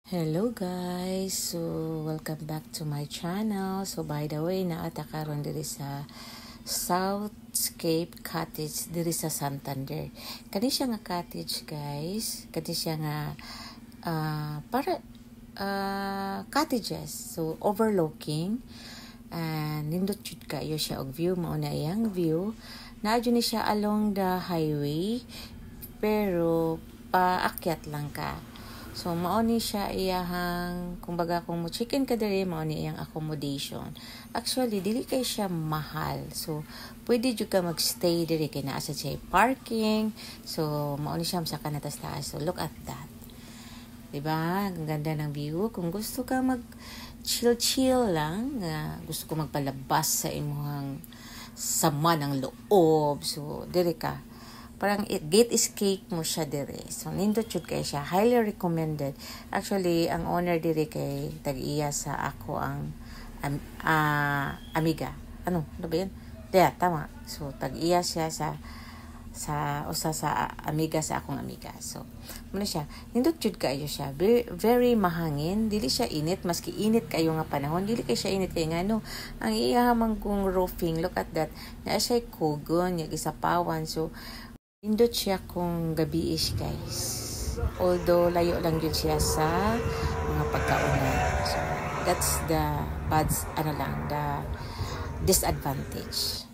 Hello guys! So, welcome back to my channel. So, by the way, naata karon diri sa Southscape Cottage diri sa Santander. Kani siya nga cottage guys. Kani siya nga cottages. So, overlooking. And nindot jud kayo siya og view. Mao na iyang view. Naadyo ni siya along the highway. Pero, paakyat lang ka. So, mao ni siya iyahang, kumbaga kung mo chicken ka diri, mao ni iyang accommodation. Actually, dili kay siya mahal. So, pwede jud ka magstay diri kay naa sa siya parking. So, mao ni siya sa kanatas taas. So, look at that. Diba? Ang ganda ng view. Kung gusto ka mag chill lang, gusto ko magpalabas sa imong sama ng loob. So, diri ka. Parang gate escape mo siya dire. So, nindot jud kay siya. Highly recommended. Actually, ang owner dire kay tag-iya sa ako ang amiga. Ano ba yun? Yeah, tama. So, tag-iya siya sa amiga sa akong amiga. So, muna siya. Nindot jud kayo siya. Very, very mahangin. Dili siya init. Maski init kayo nga panahon. Dili kay siya init kay nga no. Ang iyahamang kong roofing. Look at that. Na siya kugon. Yung isapawan. So, nindot siya kung gabi-ish guys. Although layo lang yun siya sa mga pagkaunan. So that's the the disadvantage.